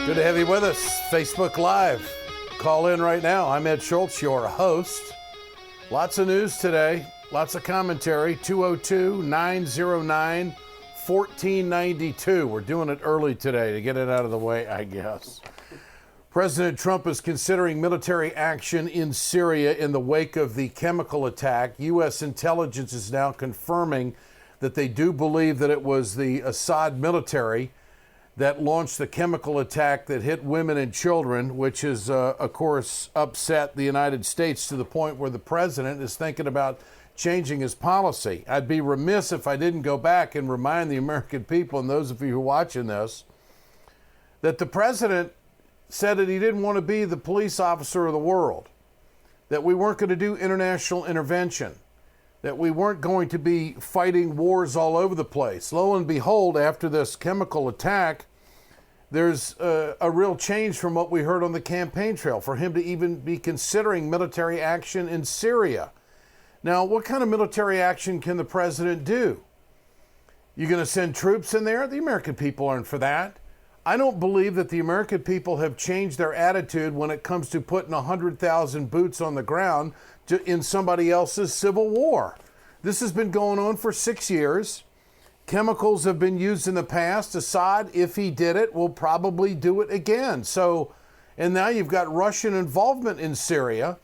Good to have you with us. Facebook Live. Call in right now. I'm Ed Schultz, your host. Lots of news today. Lots of commentary. 202-909-1492. We're doing it early today to get it out of the way, I guess. President Trump is considering military action in Syria in the wake of the chemical attack. U.S. intelligence is now confirming that they do believe that it was the Assad military that launched the chemical attack that hit women and children, which has, of course, upset the United States to the point where the president is thinking about changing his policy. I'd be remiss if I didn't go back and remind the American people and those of you who are watching this that the president said that he didn't want to be the police officer of the world, that we weren't going to do international intervention, that we weren't going to be fighting wars all over the place. Lo and behold, after this chemical attack, there's a real change from what we heard on the campaign trail for him to even be considering military action in Syria. Now, what kind of military action can the president do? You going to send troops in there? The American people aren't for that. I don't believe that the American people have changed their attitude when it comes to putting 100,000 boots on the ground in somebody else's civil war. This has been going on for 6 years. Chemicals have been used in the past. Assad, if he did it, will probably do it again. So, and now you've got Russian involvement in Syria.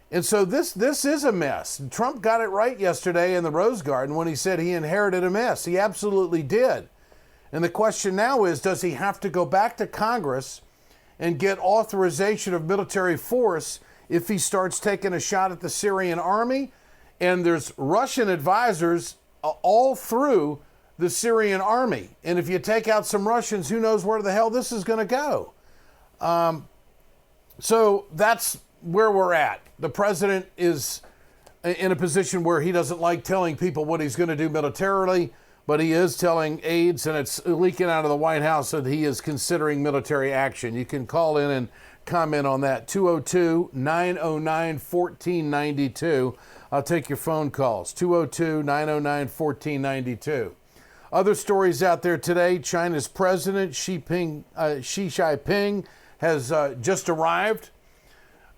And so this is a mess. Trump got it right yesterday in the Rose Garden when he said he inherited a mess. He absolutely did. And the question now is, does he have to go back to Congress and get authorization of military force if he starts taking a shot at the Syrian army? And there's Russian advisors all through the Syrian army. And if you take out some Russians, who knows where the hell this is going to go? So that's where we're at. The president is in a position where he doesn't like telling people what he's going to do militarily, but he is telling aides, and it's leaking out of the White House, that he is considering military action. You can call in and comment on that. 202-909-1492. I'll take your phone calls. 202-909-1492. Other stories out there today. China's president, Xi Jinping, has just arrived.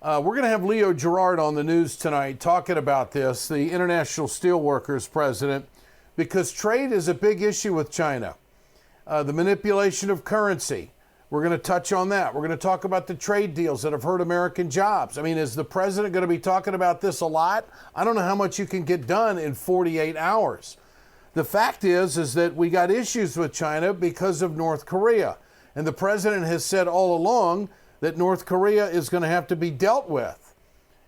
We're going to have Leo Gerard on the news tonight talking about this, the International Steelworkers president, because trade is a big issue with China. The manipulation of currency. We're going to touch on that. We're going to talk about the trade deals that have hurt American jobs. I mean, is the president going to be talking about this a lot? I don't know how much you can get done in 48 hours. The fact is that we got issues with China because of North Korea. And the president has said all along that North Korea is going to have to be dealt with.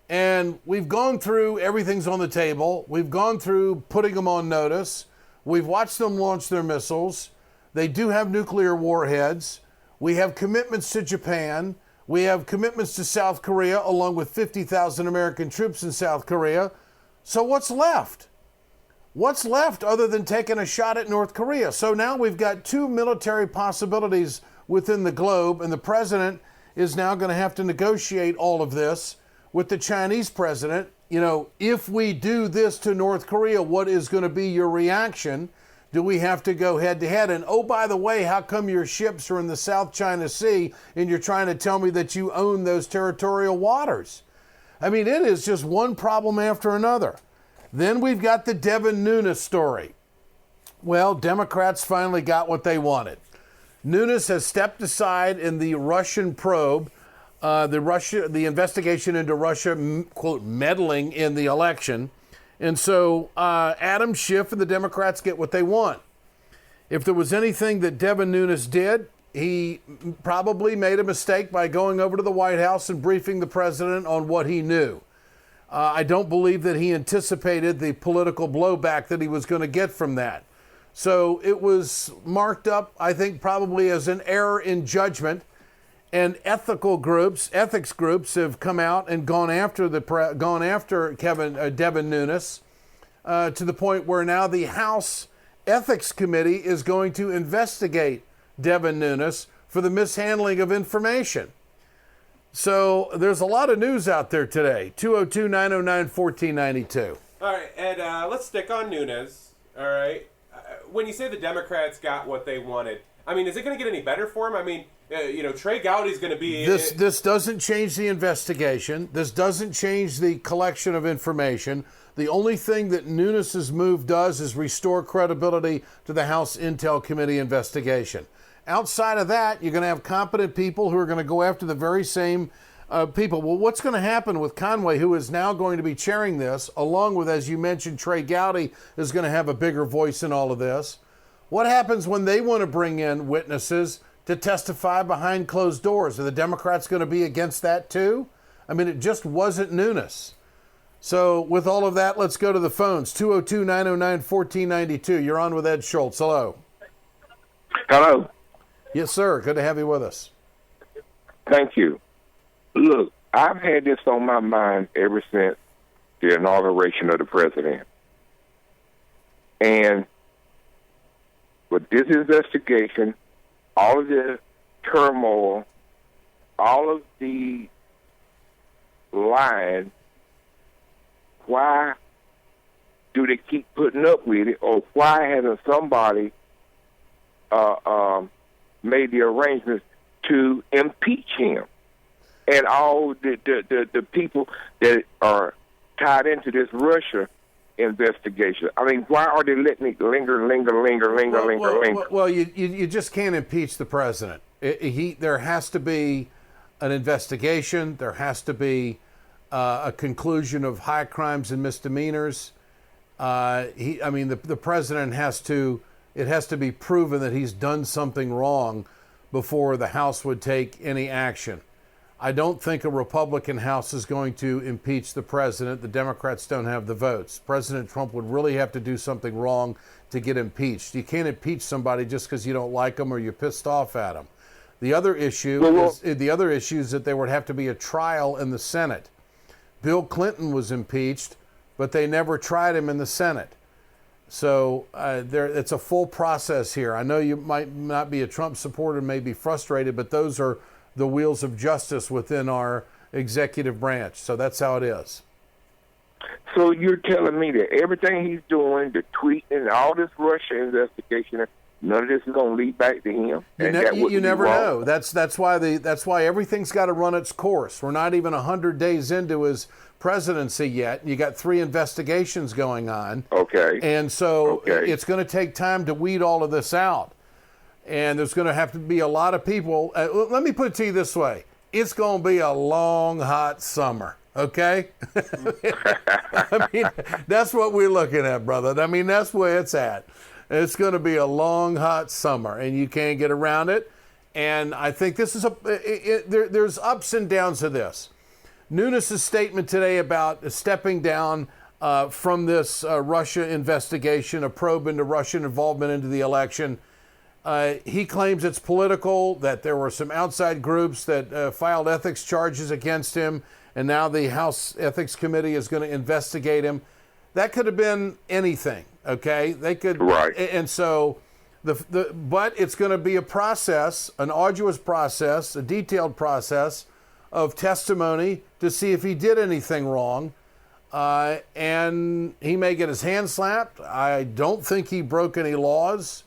And we've gone through everything's on the table. We've gone through putting them on notice. We've watched them launch their missiles. They do have nuclear warheads. We have commitments to Japan. We have commitments to South Korea, along with 50,000 American troops in South Korea. So what's left? What's left other than taking a shot at North Korea? So now we've got two military possibilities within the globe, and the president is now going to have to negotiate all of this with the Chinese president. You know, if we do this to North Korea, what is going to be your reaction? Do we have to go head to head? And oh, by the way, how come your ships are in the South China Sea and you're trying to tell me that you own those territorial waters? I mean, it is just one problem after another. Then we've got the Devin Nunes story. Well, Democrats finally got what they wanted. Nunes has stepped aside in the Russian probe, the investigation into Russia, quote, meddling in the election. And so Adam Schiff and the Democrats get what they want. If there was anything that Devin Nunes did, he probably made a mistake by going over to the White House and briefing the president on what he knew. I don't believe that he anticipated the political blowback that he was going to get from that. So it was marked up, I think, probably as an error in judgment. And ethics groups have come out and gone after Devin Nunes to the point where now the House Ethics Committee is going to investigate Devin Nunes for the mishandling of information. So there's a lot of news out there today. 202-909-1492. All right, Ed, let's stick on Nunes. All right. When you say the Democrats got what they wanted, I mean, is it going to get any better for him? I mean, Trey Gowdy's going to be... This doesn't change the investigation. This doesn't change the collection of information. The only thing that Nunes's move does is restore credibility to the House Intel Committee investigation. Outside of that, you're going to have competent people who are going to go after the very same people. Well, what's going to happen with Conway, who is now going to be chairing this, along with, as you mentioned, Trey Gowdy is going to have a bigger voice in all of this? What happens when they want to bring in witnesses to testify behind closed doors? Are the Democrats going to be against that too? I mean, it just wasn't Nunes. So with all of that, let's go to the phones. 202-909-1492. You're on with Ed Schultz. Hello. Hello. Yes, sir. Good to have you with us. Thank you. Look, I've had this on my mind ever since the inauguration of the president. And with this investigation, all of the turmoil, all of the lying, why do they keep putting up with it, or why hasn't somebody made the arrangements to impeach him? And all the people that are tied into this Russia investigation. I mean, why are they letting it linger? Well, you just can't impeach the president. There has to be an investigation. There has to be a conclusion of high crimes and misdemeanors. The president has to. It has to be proven that he's done something wrong before the House would take any action. I don't think a Republican House is going to impeach the president. The Democrats don't have the votes. President Trump would really have to do something wrong to get impeached. You can't impeach somebody just because you don't like them or you're pissed off at them. The other issue is that there would have to be a trial in the Senate. Bill Clinton was impeached, but they never tried him in the Senate. So it's a full process here. I know you might not be a Trump supporter and may be frustrated, but those are the wheels of justice within our executive branch. So that's how it is. So you're telling me that everything he's doing, the tweeting, all this Russia investigation, none of this is going to lead back to him? You never know. That's why everything's got to run its course. We're not even 100 days into his presidency yet. You got 3 investigations going on. Okay. And so it's going to take time to weed all of this out. And there's going to have to be a lot of people. Let me put it to you this way. It's going to be a long, hot summer, okay? I mean, that's what we're looking at, brother. I mean, that's where it's at. It's going to be a long, hot summer, and you can't get around it. And I think this is there's ups and downs to this. Nunes' statement today about stepping down from this Russia investigation, a probe into Russian involvement into the election. He claims it's political, that there were some outside groups that filed ethics charges against him, and now the House Ethics Committee is going to investigate him. That could have been anything, okay? They could, right? And so, but it's going to be a process, an arduous process, a detailed process of testimony to see if he did anything wrong, and he may get his hand slapped. I don't think he broke any laws.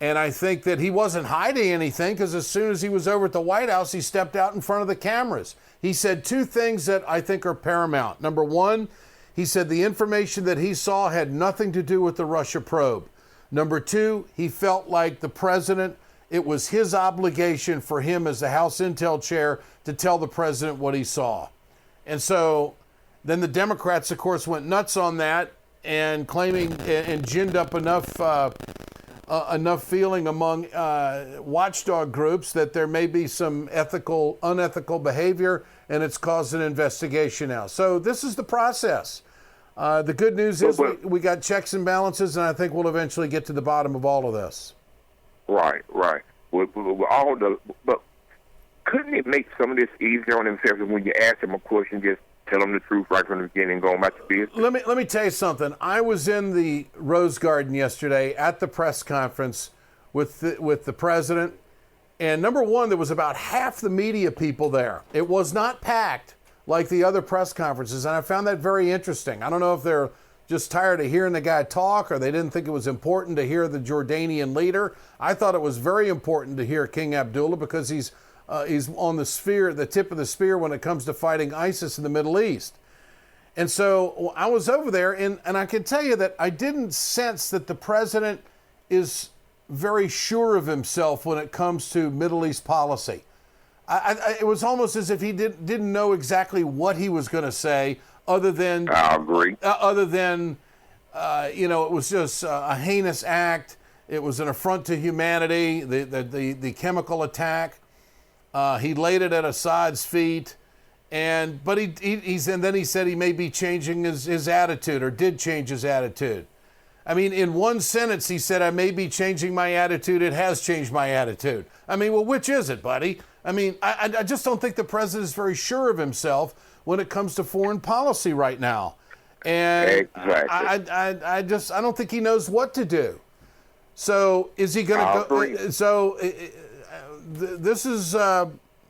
And I think that he wasn't hiding anything, because as soon as he was over at the White House, he stepped out in front of the cameras. He said 2 things that I think are paramount. Number one, he said the information that he saw had nothing to do with the Russia probe. Number 2, he felt like the president, it was his obligation for him as the House Intel chair to tell the president what he saw. And so then the Democrats, of course, went nuts on that and claiming and ginned up enough feeling among watchdog groups that there may be some unethical behavior, and it's caused an investigation now. So this is the process. The good news is we got checks and balances, and I think we'll eventually get to the bottom of all of this. Right. But couldn't it make some of this easier on themselves when you ask them a question, just tell them the truth right from the beginning and go about your business? Let me tell you something. I was in the Rose Garden yesterday at the press conference with the president, and number one, there was about half the media people there. It was not packed like the other press conferences, and I found that very interesting. I don't know if they're just tired of hearing the guy talk, or they didn't think it was important to hear the Jordanian leader. I thought it was very important to hear King Abdullah because he's on the tip of the spear when it comes to fighting ISIS in the Middle East. And so I was over there, and I can tell you that I didn't sense that the president is very sure of himself when it comes to Middle East policy. It was almost as if he didn't know exactly what he was going to say, other than I agree. It was just a heinous act. It was an affront to humanity. The chemical attack. He laid it at Assad's feet, but he said he may be changing his attitude, or did change his attitude. I mean, in one sentence, he said, I may be changing my attitude. It has changed my attitude. I mean, well, which is it, buddy? I mean, I just don't think the president is very sure of himself when it comes to foreign policy right now. And exactly. I don't think he knows what to do. So is he going to go? So this is,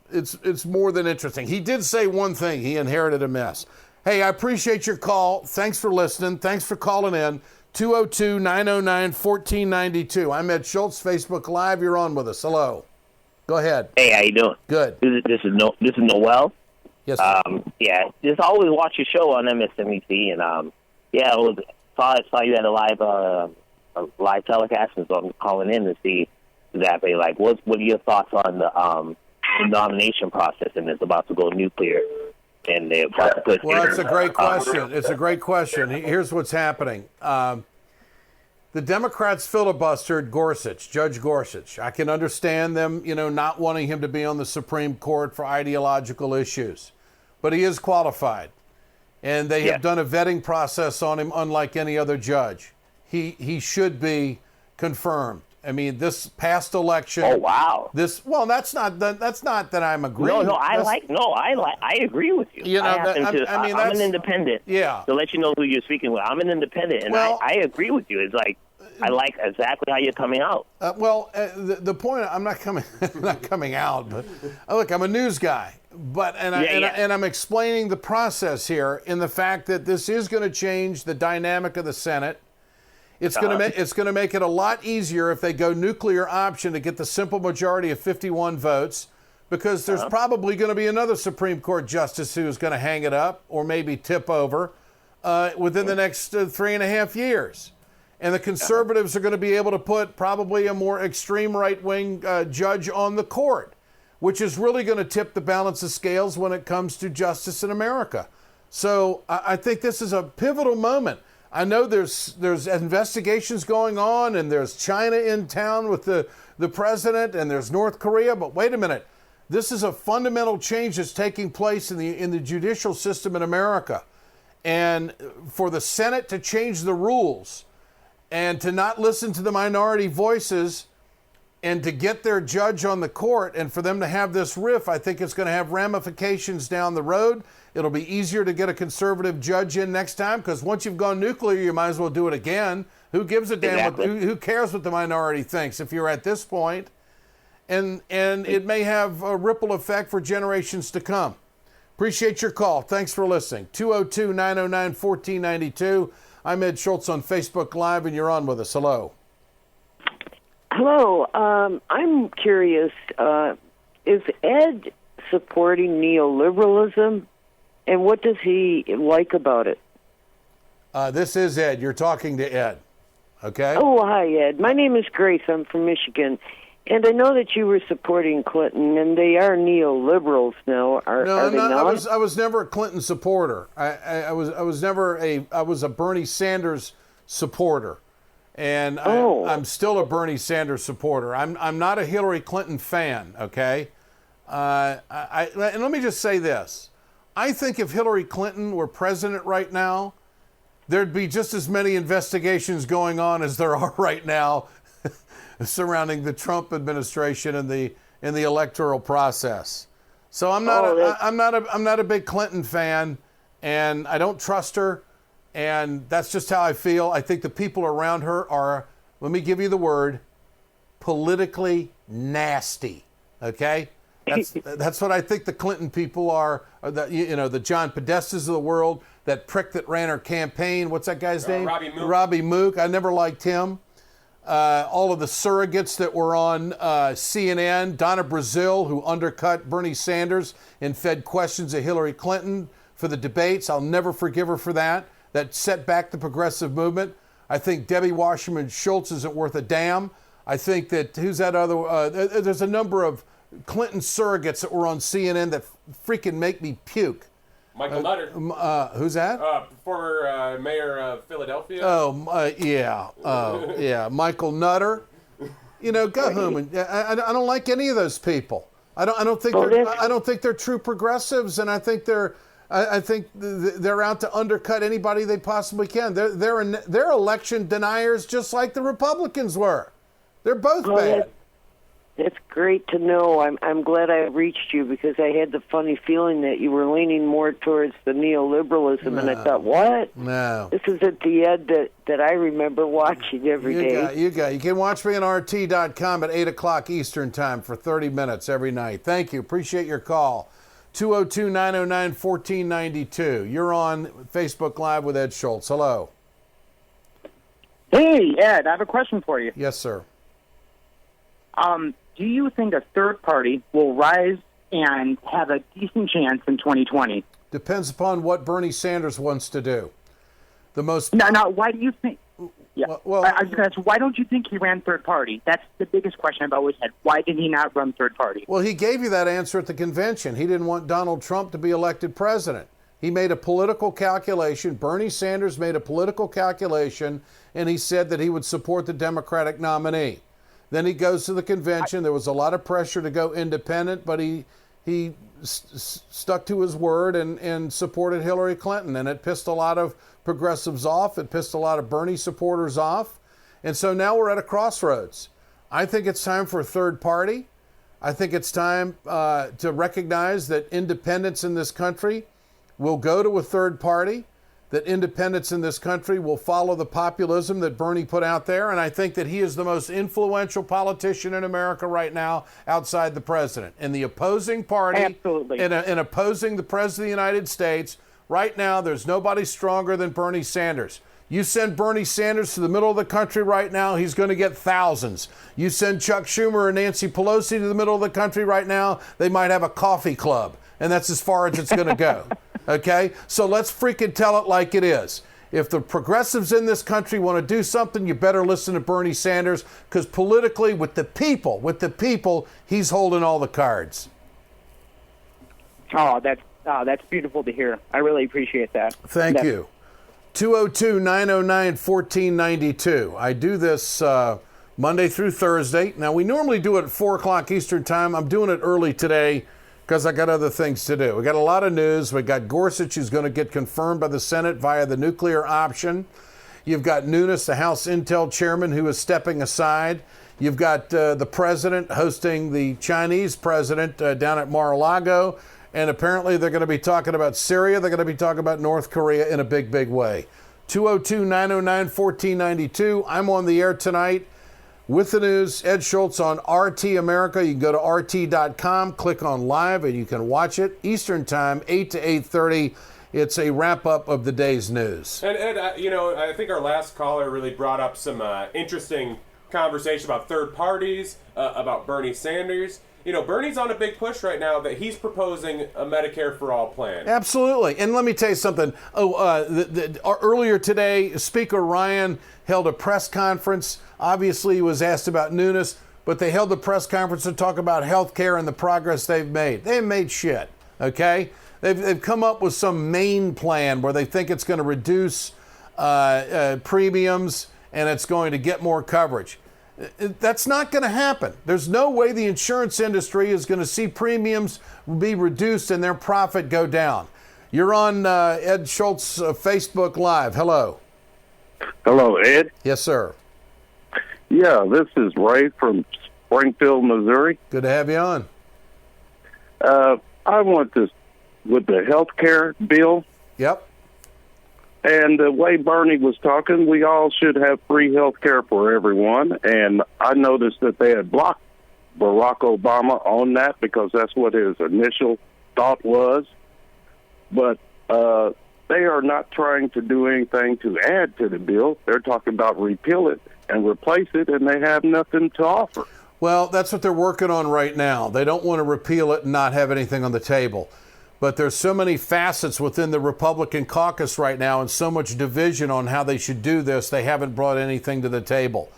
it's more than interesting. He did say one thing. He inherited a mess. Hey, I appreciate your call. Thanks for listening. Thanks for calling in. 202-909-1492. I'm Ed Schultz, Facebook Live. You're on with us. Hello. Go ahead. Hey, how you doing? Good. This is Noel. Yes. Yeah, just always watch your show on MSNBC, and saw you had a live telecast, and so I'm calling in to see exactly what are your thoughts on the nomination process, and it's about to go nuclear. And they're about to put. Well, it's a great question. It's a great question. Here's what's happening. The Democrats filibustered Judge Gorsuch. I can understand them, not wanting him to be on the Supreme Court for ideological issues, but he is qualified, and they have done a vetting process on him, unlike any other judge. He should be confirmed. I mean, this past election. Oh wow! That's not that I'm agreeing. I agree with you. I'm an independent. Yeah. To let you know who you're speaking with, I'm an independent, and I agree with you. It's like I like exactly how you're coming out. The point, I'm not coming out, but look, I'm a news guy, and I'm explaining the process here in the fact that this is going to change the dynamic of the Senate. It's going to make it a lot easier if they go nuclear option to get the simple majority of 51 votes, because there's probably going to be another Supreme Court justice who's going to hang it up or maybe tip over within the next 3.5 years. And the conservatives are going to be able to put probably a more extreme right-wing judge on the court, which is really going to tip the balance of scales when it comes to justice in America. So I think this is a pivotal moment. I know there's investigations going on, and there's China in town with the president, and there's North Korea. But wait a minute, this is a fundamental change that's taking place in the judicial system in America, and for the Senate to change the rules and to not listen to the minority voices and to get their judge on the court, and for them to have this riff, I think it's going to have ramifications down the road. It'll be easier to get a conservative judge in next time, because once you've gone nuclear, you might as well do it again. Who gives a damn? Exactly. Who cares what the minority thinks if you're at this point? And it may have a ripple effect for generations to come. Appreciate your call. Thanks for listening. 202-909-1492. I'm Ed Schultz on Facebook Live, and you're on with us. Hello. Hello. I'm curious, is Ed supporting neoliberalism, and what does he like about it? This is Ed. You're talking to Ed. Okay? Oh, hi, Ed. My name is Grace. I'm from Michigan. And I know that you were supporting Clinton, and they are neoliberals now. Are they not? I was never a Clinton supporter. I was a Bernie Sanders supporter. And I'm still a Bernie Sanders supporter. I'm not a Hillary Clinton fan, okay? And let me just say this. I think if Hillary Clinton were president right now, there'd be just as many investigations going on as there are right now surrounding the Trump administration and the electoral process. So I'm not a big Clinton fan, and I don't trust her. And that's just how I feel. I think the people around her are, let me give you the word, politically nasty, okay? That's what I think the Clinton people are the John Podestas of the world, that prick that ran her campaign. What's that guy's name? Robbie Mook. Robbie Mook. I never liked him. All of the surrogates that were on CNN, Donna Brazile, who undercut Bernie Sanders and fed questions of Hillary Clinton for the debates. I'll never forgive her for that. That set back the progressive movement. I think Debbie Wasserman Schultz isn't worth a damn. I think that, who's that other, there's a number of Clinton surrogates that were on CNN that freaking make me puke. Michael Nutter. Who's that? Former mayor of Philadelphia. Yeah, Michael Nutter. Go home. And I don't like any of those people. I don't think they're true progressives, and I think they're out to undercut anybody they possibly can. They're election deniers, just like the Republicans were. They're both bad. That's great to know. I'm glad I reached you, because I had the funny feeling that you were leaning more towards the neoliberalism, and I thought, what? No. This isn't the Ed that I remember watching every day. You can watch me on RT.com at 8 o'clock Eastern Time for 30 minutes every night. Thank you. Appreciate your call. 202-909-1492. You're on Facebook Live with Ed Schultz. Hello. Hey, Ed, I have a question for you. Yes, sir. Do you think a third party will rise and have a decent chance in 2020? Depends upon what Bernie Sanders wants to do. Now, why do you think? Yeah. Well, I was going to ask, why don't you think he ran third party? That's the biggest question I've always had. Why did he not run third party? Well, he gave you that answer at the convention. He didn't want Donald Trump to be elected president. He made a political calculation. Bernie Sanders made a political calculation, and he said that he would support the Democratic nominee. Then he goes to the convention. There was a lot of pressure to go independent, but he stuck to his word and supported Hillary Clinton. And it pissed a lot of progressives off. It pissed a lot of Bernie supporters off. And so now we're at a crossroads. I think it's time for a third party. I think it's time to recognize that independents in this country will go to a third party, that independents in this country will follow the populism that Bernie put out there. And I think that he is the most influential politician in America right now outside the president. And the opposing party, absolutely, in opposing the president of the United States, right now there's nobody stronger than Bernie Sanders. You send Bernie Sanders to the middle of the country right now, he's going to get thousands. You send Chuck Schumer and Nancy Pelosi to the middle of the country right now, they might have a coffee club. And that's as far as it's going to go. Okay? So let's freaking tell it like it is. If the progressives in this country want to do something, you better listen to Bernie Sanders, because politically, with the people, he's holding all the cards. Oh, that's beautiful to hear. I really appreciate that. Thank you. 202-909-1492. I do this Monday through Thursday. Now, we normally do it at 4 o'clock Eastern Time. I'm doing it early today because I got other things to do. We got a lot of news. We got Gorsuch, who's going to get confirmed by the Senate via the nuclear option. You've got Nunes, the House Intel chairman, who is stepping aside. You've got the president hosting the Chinese president down at Mar-a-Lago. And apparently they're going to be talking about Syria. They're going to be talking about North Korea in a big, big way. 202-909-1492. I'm on the air tonight with the news. Ed Schultz on RT America. You can go to RT.com, click on live, and you can watch it Eastern Time, 8 to 8:30. It's a wrap-up of the day's news. And Ed, I think our last caller really brought up some interesting conversation about third parties, about Bernie Sanders. Bernie's on a big push right now that he's proposing a Medicare for All plan. Absolutely. And let me tell you something. Earlier today, Speaker Ryan held a press conference. Obviously, he was asked about Nunes, but they held the press conference to talk about health care and the progress they've made. They haven't made shit, okay? They've come up with some main plan where they think it's going to reduce premiums and it's going to get more coverage. That's not going to happen. There's no way the insurance industry is going to see premiums be reduced and their profit go down. You're on Ed Schultz Facebook Live. Hello. Hello, Ed. Yes, sir. Yeah, this is Ray from Springfield, Missouri. Good to have you on. I want this with the health care bill. Yep. And the way Bernie was talking, we all should have free health care for everyone. And I noticed that they had blocked Barack Obama on that because that's what his initial thought was. But they are not trying to do anything to add to the bill. They're talking about repeal it and replace it, and they have nothing to offer. Well, that's what they're working on right now. They don't want to repeal it and not have anything on the table. But there's so many facets within the Republican caucus right now and so much division on how they should do this, they haven't brought anything to the table.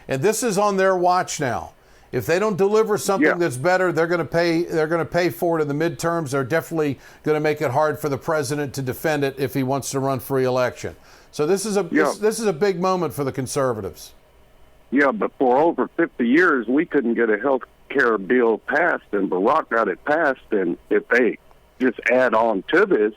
And this is on their watch now. If they don't deliver something that's better, they're going to pay. They're going to pay for it in the midterms. They're definitely going to make it hard for the president to defend it if he wants to run for re-election. So this is this is a big moment for the conservatives. Yeah, but for over 50 years, we couldn't get a health care bill passed, and Barack got it passed. And if they just add on to this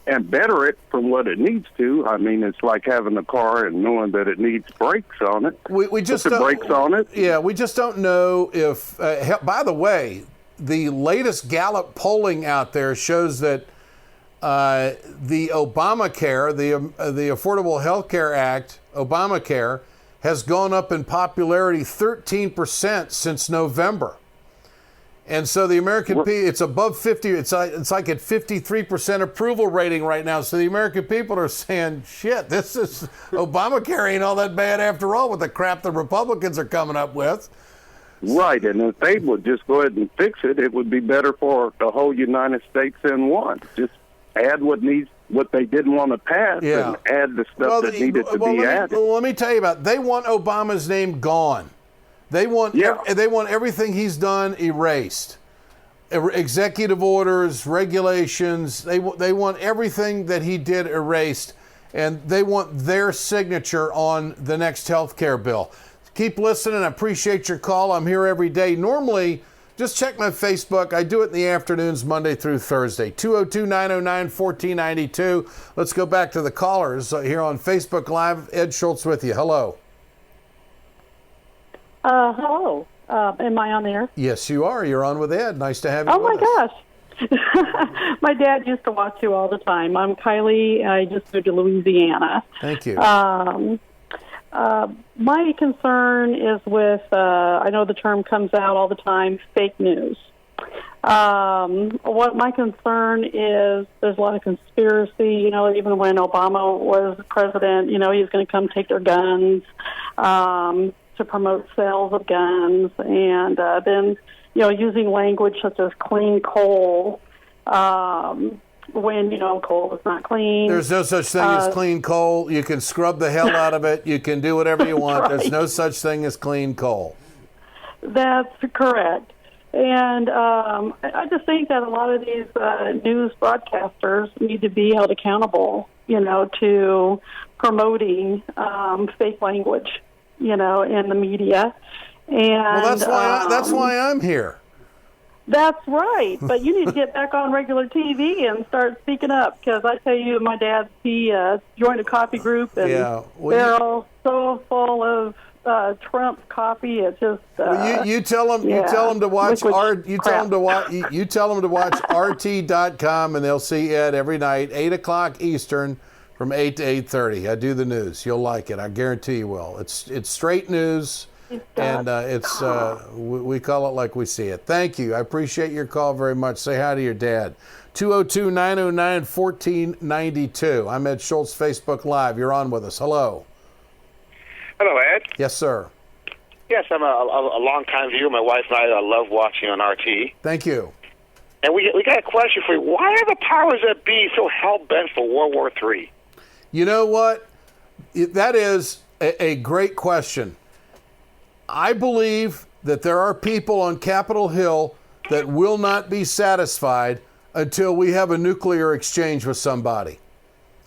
and better it from what it needs to, I mean, it's like having a car and knowing that it needs brakes on it. We just put the brakes on it. Yeah, we just don't know if. By the way, the latest Gallup polling out there shows that the Obamacare, the Affordable Health Care Act, Obamacare, has gone up in popularity 13% since November. And so the American people, it's above 50, it's like at 53% approval rating right now. So the American people are saying, shit, this is, Obamacare ain't all that bad after all with the crap the Republicans are coming up with. Right, and if they would just go ahead and fix it, it would be better for the whole United States in one. Just add what they didn't want to pass and add the stuff that needed to be added. Let me tell you about it. They want Obama's name gone. They want everything he's done erased. Executive orders, regulations, they want everything that he did erased, and they want their signature on the next health care bill. Keep listening. I appreciate your call. I'm here every day. Normally, just check my Facebook. I do it in the afternoons, Monday through Thursday. 202-909-1492. Let's go back to the callers here on Facebook Live. Ed Schultz with you. Hello. Hello. Am I on there? Yes, you are. You're on with Ed. Nice to have you. Oh, my gosh. My dad used to watch you all the time. I'm Kylie. I just moved to Louisiana. Thank you. My concern is with, I know the term comes out all the time, fake news. What my concern is, there's a lot of conspiracy, even when Obama was president, he was going to come take their guns, to promote sales of guns, and then, using language such as clean coal, when, coal is not clean. There's no such thing as clean coal. You can scrub the hell out of it. You can do whatever you want. Right. There's no such thing as clean coal. That's correct. And I just think that a lot of these news broadcasters need to be held accountable, to promoting fake language, in the media. And well, that's why I'm here. That's right. But you need to get back on regular TV and start speaking up, because I tell you, my dad, he joined a coffee group, and they're all so full of Trump coffee. It's just you tell them to watch you tell them to watch RT.com, and they'll see Ed every night, 8:00 Eastern, from 8 to 8:30. I do the news. You'll like it. I guarantee you will. It's straight news, and we call it like we see it. Thank you. I appreciate your call very much. Say hi to your dad. 202-909-1492. I'm Ed Schultz, Facebook Live. You're on with us. Hello. Hello, Ed. Yes, sir. Yes, I'm a long-time viewer. My wife and I love watching on RT. Thank you. And we got a question for you. Why are the powers that be so hell-bent for World War III? You know what? That is a great question. I believe that there are people on Capitol Hill that will not be satisfied until we have a nuclear exchange with somebody.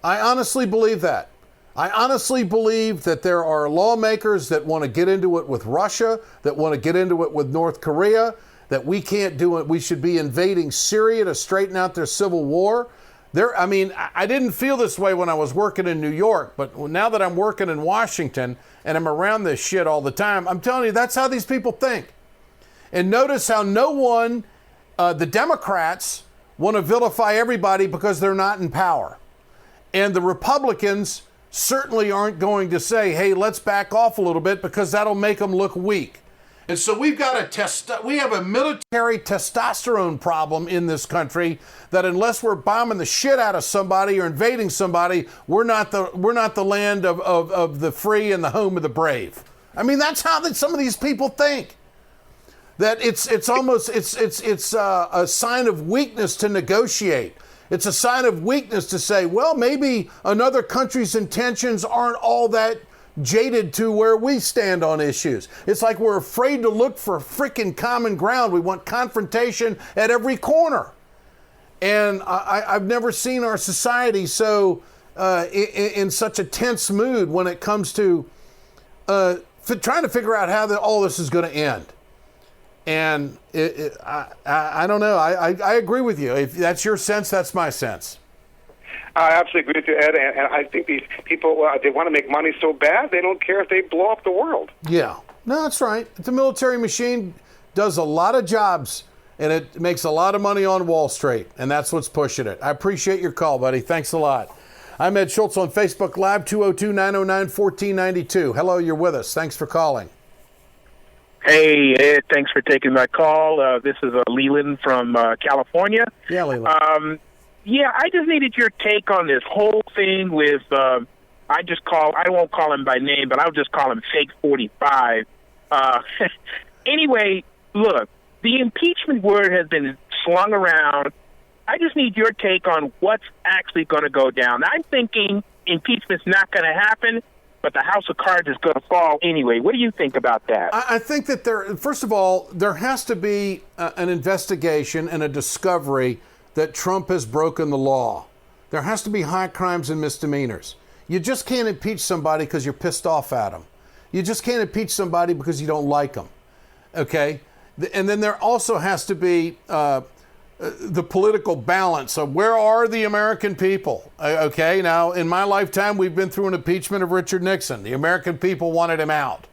I honestly believe that. I honestly believe that there are lawmakers that want to get into it with Russia, that want to get into it with North Korea, that we can't do it. We should be invading Syria to straighten out their civil war. I didn't feel this way when I was working in New York, but now that I'm working in Washington and I'm around this shit all the time, I'm telling you, that's how these people think. And notice how no one, the Democrats, want to vilify everybody because they're not in power. And the Republicans certainly aren't going to say, hey, let's back off a little bit, because that'll make them look weak. And so we have a military testosterone problem in this country that unless we're bombing the shit out of somebody or invading somebody, we're not the land of the free and the home of the brave. I mean, that's how some of these people think. That it's almost a sign of weakness to negotiate. It's a sign of weakness to say, well, maybe another country's intentions aren't all that jaded to where we stand on issues. It's like we're afraid to look for freaking common ground. We want confrontation at every corner. And I've never seen our society so in such a tense mood when it comes to trying to figure out how all this is going to end. And I don't know. I agree with you. If that's your sense, that's my sense. I absolutely agree with you, Ed. And I think these people, they want to make money so bad, they don't care if they blow up the world. Yeah. No, that's right. The military machine does a lot of jobs, and it makes a lot of money on Wall Street, and that's what's pushing it. I appreciate your call, buddy. Thanks a lot. I'm Ed Schultz on Facebook Live, 202-909-1492. Hello, you're with us. Thanks for calling. Hey, Ed, thanks for taking my call. This is Leland from California. Yeah, Leland. I just needed your take on this whole thing with, I won't call him by name, but I'll just call him Fake 45. Anyway, look, the impeachment word has been slung around. I just need your take on what's actually going to go down. I'm thinking impeachment's not going to happen, but the house of cards is going to fall anyway. What do you think about that? I think that first of all, there has to be an investigation and a discovery that Trump has broken the law. There has to be high crimes and misdemeanors. You just can't impeach somebody because you're pissed off at them. You just can't impeach somebody because you don't like them. Okay? And then there also has to be the political balance of where are the American people? Okay, now in my lifetime, we've been through an impeachment of Richard Nixon. The American people wanted him out.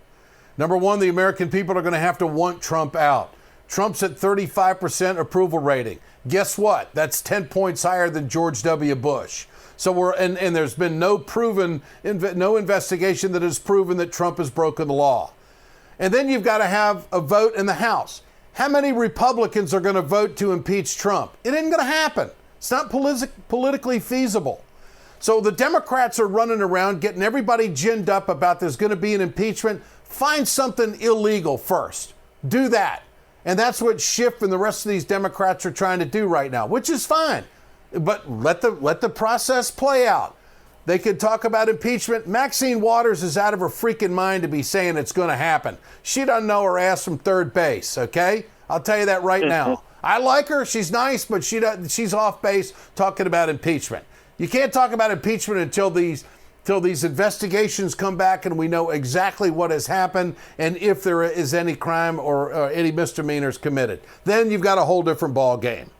Number one, the American people are going to have to want Trump out. Trump's at 35% approval rating. Guess what? That's 10 points higher than George W. Bush. So and there's been no investigation that has proven that Trump has broken the law. And then you've got to have a vote in the House. How many Republicans are going to vote to impeach Trump? It ain't going to happen. It's not politically feasible. So the Democrats are running around getting everybody ginned up about there's going to be an impeachment. Find something illegal first. Do that. And that's what Schiff and the rest of these Democrats are trying to do right now, which is fine. But let the process play out. They could talk about impeachment. Maxine Waters is out of her freaking mind to be saying it's going to happen. She doesn't know her ass from third base, okay? I'll tell you that right now. I like her. She's nice, but she's off base talking about impeachment. You can't talk about impeachment until these investigations come back and we know exactly what has happened and if there is any crime or any misdemeanors committed. Then you've got a whole different ball game.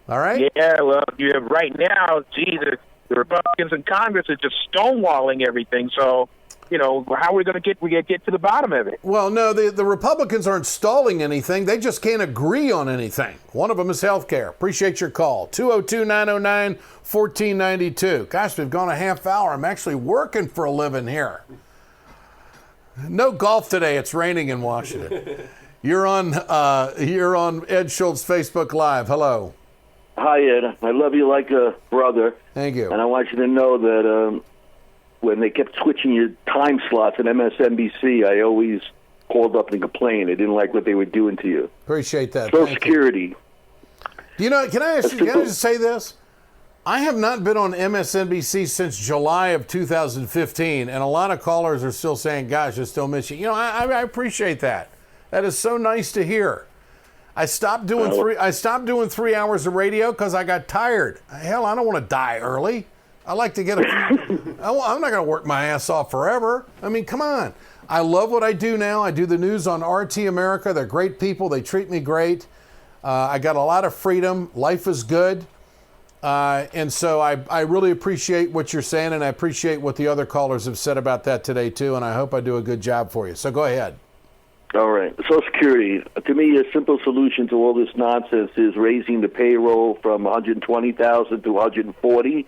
All right? Yeah, well, you have right now, the Republicans in Congress are just stonewalling everything. So, how are we going to get to the bottom of it? Well, no, the Republicans aren't stalling anything. They just can't agree on anything. One of them is health care. Appreciate your call. 202-909-1492. Gosh, we've gone a half hour. I'm actually working for a living here. No golf today. It's raining in Washington. You're on Ed Schultz Facebook Live. Hello. Hi, Ed. I love you like a brother. Thank you. And I want you to know that when they kept switching your time slots at MSNBC, I always called up and complained. I didn't like what they were doing to you. Appreciate that. Social Security. Can I just say this? I have not been on MSNBC since July of 2015, and a lot of callers are still saying, gosh, I still miss you. I appreciate that. That is so nice to hear. I stopped doing 3 hours of radio because I got tired. Hell, I don't want to die early. I like to get I'm not going to work my ass off forever. I mean, come on. I love what I do now. I do the news on RT America. They're great people. They treat me great. I got a lot of freedom. Life is good. And so I really appreciate what you're saying, and I appreciate what the other callers have said about that today, too, and I hope I do a good job for you. So go ahead. All right. Social Security. To me, a simple solution to all this nonsense is raising the payroll from $120,000 to $140,000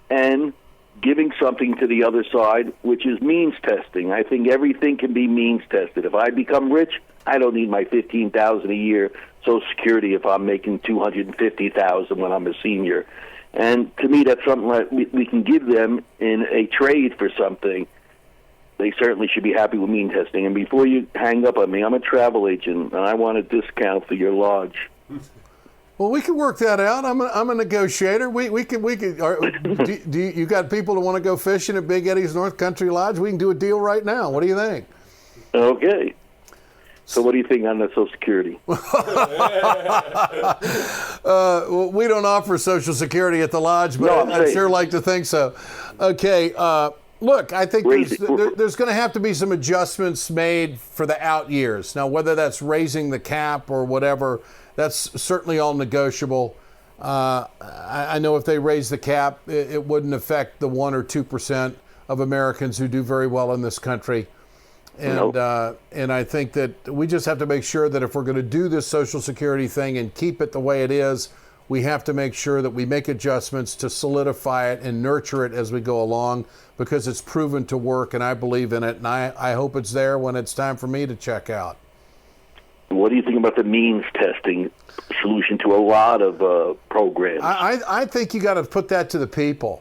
and giving something to the other side, which is means testing. I think everything can be means tested. If I become rich, I don't need my $15,000 a year Social Security if I'm making $250,000 when I'm a senior. And to me, that's something that we can give them in a trade for something. They certainly should be happy with mean testing. And before you hang up on me, I'm a travel agent, and I want a discount for your lodge. Well, we can work that out. I'm a negotiator. We can. Do you got people that want to go fishing at Big Eddie's North Country Lodge? We can do a deal right now. What do you think? Okay. So what do you think on the Social Security? Well, we don't offer Social Security at the lodge, but No, I'd sure like to think so. Okay. Look, I think there's going to have to be some adjustments made for the out years. Now, whether that's raising the cap or whatever, that's certainly all negotiable. I know if they raise the cap, it wouldn't affect the 1 or 2% of Americans who do very well in this country. And and I think that we just have to make sure that if we're going to do this Social Security thing and keep it the way it is, we have to make sure that we make adjustments to solidify it and nurture it as we go along, because it's proven to work and I believe in it, and I hope it's there when it's time for me to check out. What do you think about the means testing solution to a lot of programs? I think you got to put that to the people.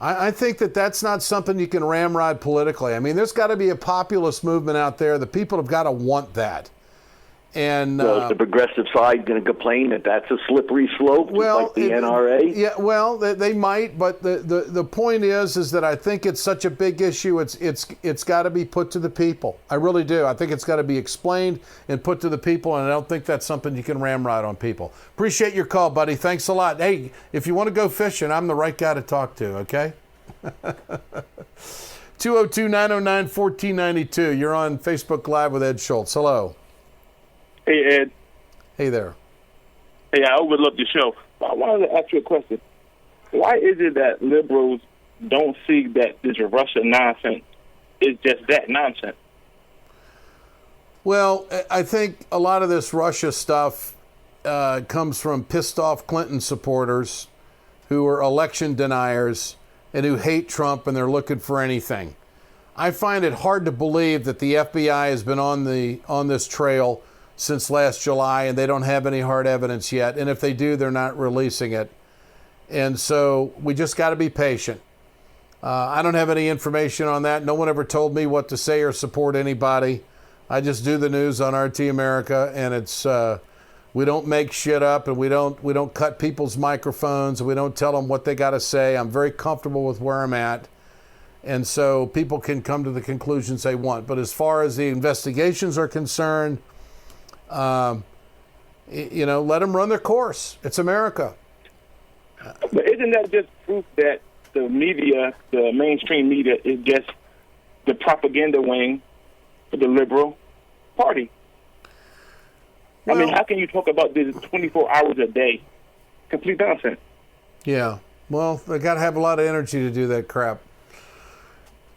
I think that that's not something you can ramrod politically. I mean, there's got to be a populist movement out there. The people have got to want that. And is the progressive side going to complain that that's a slippery slope, like the NRA? Yeah, well, they might, but the point is that I think it's such a big issue. It's got to be put to the people. I really do. I think it's got to be explained and put to the people, and I don't think that's something you can ramrod on people. Appreciate your call, buddy. Thanks a lot. Hey, if you want to go fishing, I'm the right guy to talk to. Okay. 202-909-1492. You're on Facebook Live with Ed Schultz. Hello. Hey, Ed. Hey there. Hey, I overlooked the show. I wanted to ask you a question. Why is it that liberals don't see that this Russia nonsense is just that nonsense? Well, I think a lot of this Russia stuff comes from pissed off Clinton supporters who are election deniers and who hate Trump and they're looking for anything. I find it hard to believe that the FBI has been on this trail since last July, and they don't have any hard evidence yet. And if they do, they're not releasing it. And so we just got to be patient. I don't have any information on that. No one ever told me what to say or support anybody. I just do the news on RT America, and it's we don't make shit up, and we don't cut people's microphones, and we don't tell them what they got to say. I'm very comfortable with where I'm at. And so people can come to the conclusions they want. But as far as the investigations are concerned, let them run their course. It's America. But isn't that just proof that the media, the mainstream media, is just the propaganda wing for the liberal party? Well, I mean, how can you talk about this 24 hours a day? Complete nonsense. Yeah. Well, they got to have a lot of energy to do that crap.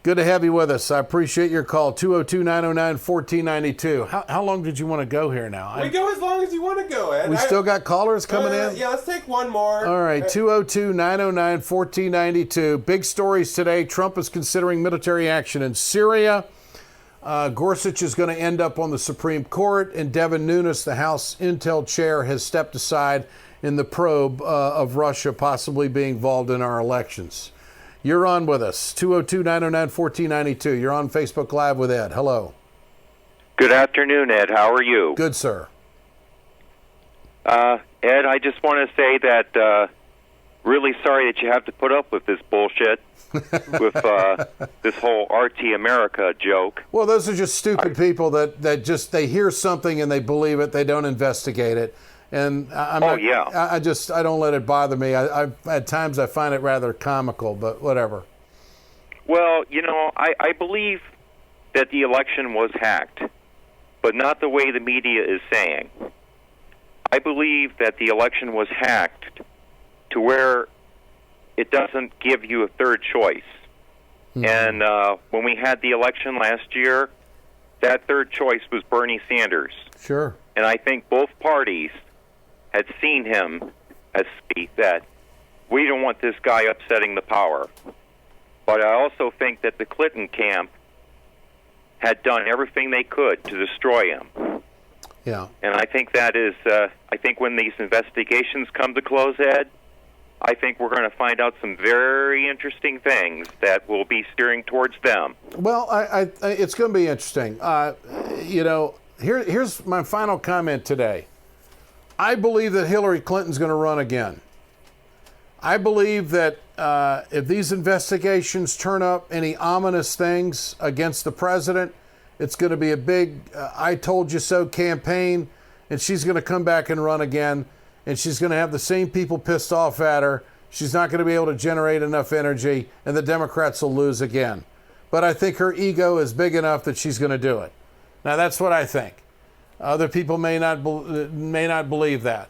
Good to have you with us. I appreciate your call. 202-909-1492. How long did you want to go here now? We go as long as you want to go, Ed. We still got callers coming in? Yeah, let's take one more. All right, 202-909-1492. Big stories today. Trump is considering military action in Syria. Gorsuch is going to end up on the Supreme Court, and Devin Nunes, the House Intel chair, has stepped aside in the probe of Russia possibly being involved in our elections. You're on with us, 202-909-1492. You're on Facebook Live with Ed. Hello. Good afternoon, Ed. How are you? Good, sir. Ed, I just want to say that really sorry that you have to put up with this bullshit with this whole RT America joke. Well, those are just stupid people that just, they hear something and they believe it. They don't investigate it. And I don't let it bother me. At times I find it rather comical, but whatever. Well, I believe that the election was hacked, but not the way the media is saying. I believe that the election was hacked to where it doesn't give you a third choice. Mm-hmm. And when we had the election last year, that third choice was Bernie Sanders. Sure. And I think both parties had seen him as speak that we don't want this guy upsetting the power. But I also think that the Clinton camp had done everything they could to destroy him. Yeah. And I think that is, I think when these investigations come to close, Ed, I think we're going to find out some very interesting things that will be steering towards them. Well, it's going to be interesting. Here's my final comment today. I believe that Hillary Clinton's going to run again. I believe that if these investigations turn up any ominous things against the president, it's going to be a big I told you so campaign, and she's going to come back and run again, and she's going to have the same people pissed off at her. She's not going to be able to generate enough energy, and the Democrats will lose again. But I think her ego is big enough that she's going to do it. Now, that's what I think. Other people may not believe that.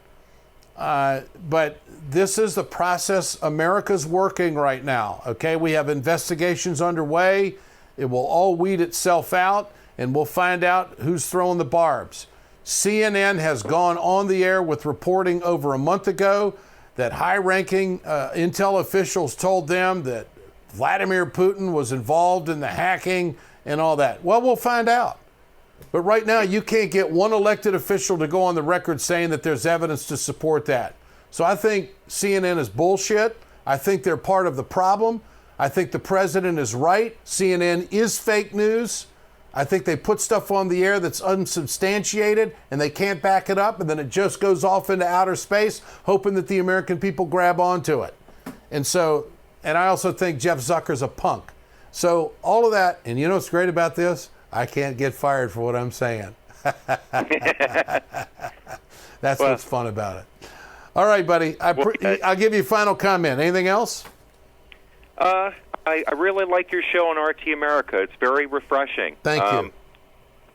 But this is the process America's working right now. Okay, we have investigations underway. It will all weed itself out, and we'll find out who's throwing the barbs. CNN has gone on the air with reporting over a month ago that high-ranking intel officials told them that Vladimir Putin was involved in the hacking and all that. Well, we'll find out. But right now, you can't get one elected official to go on the record saying that there's evidence to support that. So I think CNN is bullshit. I think they're part of the problem. I think the president is right. CNN is fake news. I think they put stuff on the air that's unsubstantiated and they can't back it up, and then it just goes off into outer space, hoping that the American people grab onto it. And I also think Jeff Zucker's a punk. So all of that, and you know what's great about this? I can't get fired for what I'm saying. That's what's fun about it. All right, buddy. I'll give you a final comment. Anything else? I really like your show on RT America. It's very refreshing. Thank you.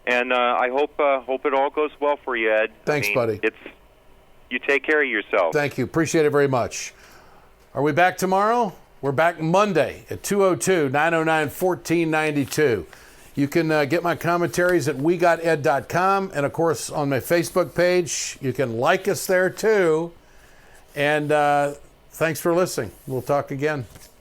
And I hope it all goes well for you, Ed. Thanks, buddy. You take care of yourself. Thank you. Appreciate it very much. Are we back tomorrow? We're back Monday at 202-909-1492. You can get my commentaries at wegoted.com, and of course on my Facebook page. You can like us there too. And thanks for listening. We'll talk again.